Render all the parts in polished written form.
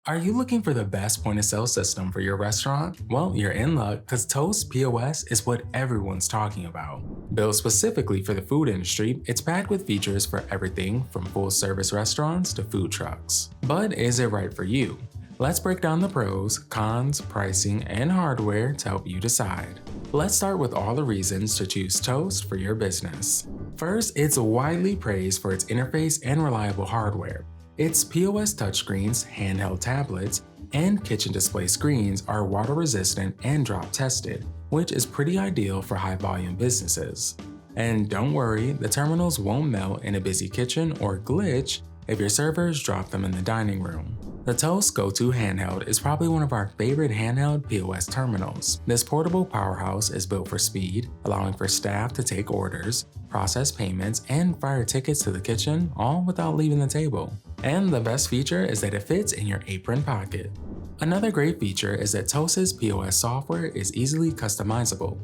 Are you looking for the best point-of-sale system for your restaurant? Well, you're in luck because Toast POS is what everyone's talking about. Built specifically for the food industry, it's packed with features for everything from full-service restaurants to food trucks. But is it right for you? Let's break down the pros, cons, pricing, and hardware to help you decide. Let's start with all the reasons to choose Toast for your business. First, it's widely praised for its interface and reliable hardware. Its POS touchscreens, handheld tablets, and kitchen display screens are water-resistant and drop-tested, which is pretty ideal for high-volume businesses. And don't worry, the terminals won't melt in a busy kitchen or glitch if your servers drop them in the dining room. The Toast Go-To Handheld is probably one of our favorite handheld POS terminals. This portable powerhouse is built for speed, allowing for staff to take orders, process payments, and fire tickets to the kitchen, all without leaving the table. And the best feature is that it fits in your apron pocket. Another great feature is that Toast's POS software is easily customizable.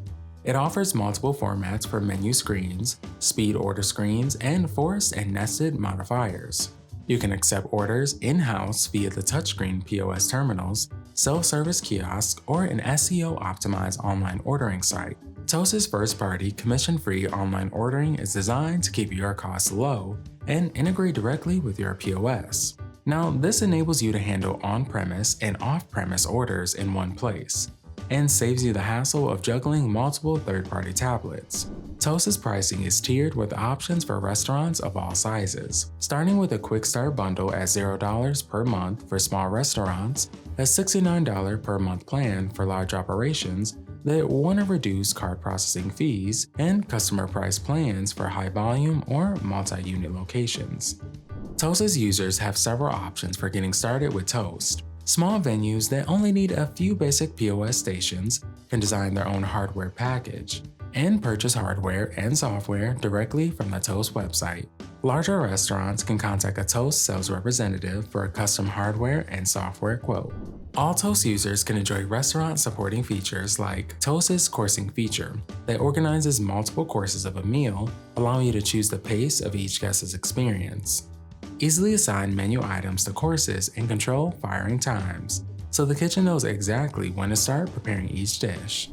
It offers multiple formats for menu screens, speed order screens, and forced and nested modifiers. You can accept orders in-house via the touchscreen POS terminals, self-service kiosks, or an SEO-optimized online ordering site. Toast's first-party, commission-free online ordering is designed to keep your costs low and integrate directly with your POS. Now, this enables you to handle on-premise and off-premise orders in one place, and saves you the hassle of juggling multiple third-party tablets. Toast's pricing is tiered with options for restaurants of all sizes, starting with a quick start bundle at $0 per month for small restaurants, a $69 per month plan for large operations that want to reduce card processing fees, and customer price plans for high volume or multi-unit locations. Toast's users have several options for getting started with Toast. Small venues that only need a few basic POS stations can design their own hardware package and purchase hardware and software directly from the Toast website. Larger restaurants can contact a Toast sales representative for a custom hardware and software quote. All Toast users can enjoy restaurant supporting features like Toast's coursing feature that organizes multiple courses of a meal, allowing you to choose the pace of each guest's experience. Easily assign menu items to courses and control firing times, so the kitchen knows exactly when to start preparing each dish.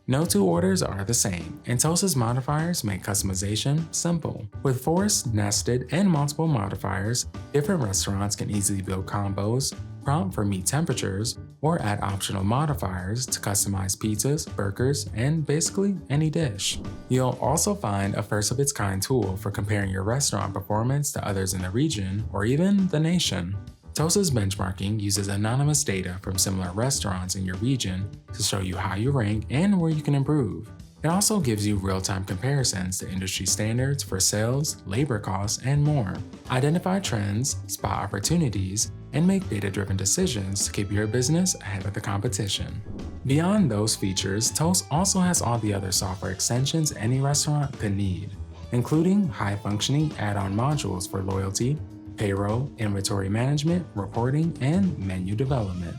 No two orders are the same, and Toast's modifiers make customization simple. With forced, nested, and multiple modifiers, different restaurants can easily build combos, prompt for meat temperatures, or add optional modifiers to customize pizzas, burgers, and basically any dish. You'll also find a first-of-its-kind tool for comparing your restaurant performance to others in the region or even the nation. Toast's benchmarking uses anonymous data from similar restaurants in your region to show you how you rank and where you can improve. It also gives you real-time comparisons to industry standards for sales, labor costs, and more. Identify trends, spot opportunities, and make data-driven decisions to keep your business ahead of the competition. Beyond those features, Toast also has all the other software extensions any restaurant could need, including high-functioning add-on modules for loyalty, payroll, inventory management, reporting, and menu development.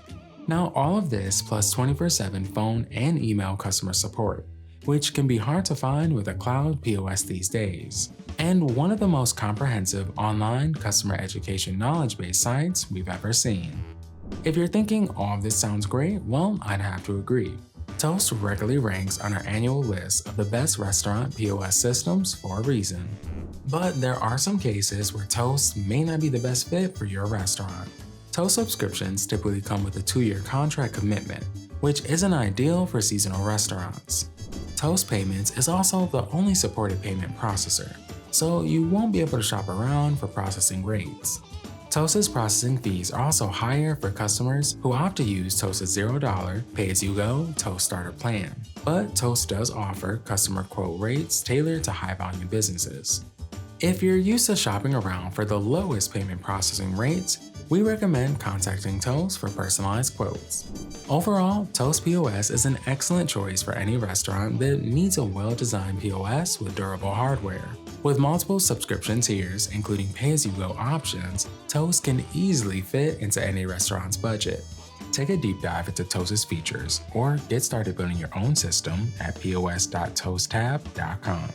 Now, all of this plus 24/7 phone and email customer support, which can be hard to find with a cloud POS these days, and one of the most comprehensive online customer education knowledge-based sites we've ever seen. If you're thinking all of this sounds great, well, I'd have to agree. Toast regularly ranks on our annual list of the best restaurant POS systems for a reason. But there are some cases where Toast may not be the best fit for your restaurant. Toast subscriptions typically come with a 2-year contract commitment, which isn't ideal for seasonal restaurants. Toast Payments is also the only supported payment processor, so you won't be able to shop around for processing rates. Toast's processing fees are also higher for customers who opt to use Toast's $0 pay-as-you-go Toast Starter plan, but Toast does offer customer quote rates tailored to high-volume businesses. If you're used to shopping around for the lowest payment processing rates, we recommend contacting Toast for personalized quotes. Overall, Toast POS is an excellent choice for any restaurant that needs a well-designed POS with durable hardware. With multiple subscription tiers, including pay-as-you-go options, Toast can easily fit into any restaurant's budget. Take a deep dive into Toast's features or get started building your own system at pos.toasttab.com.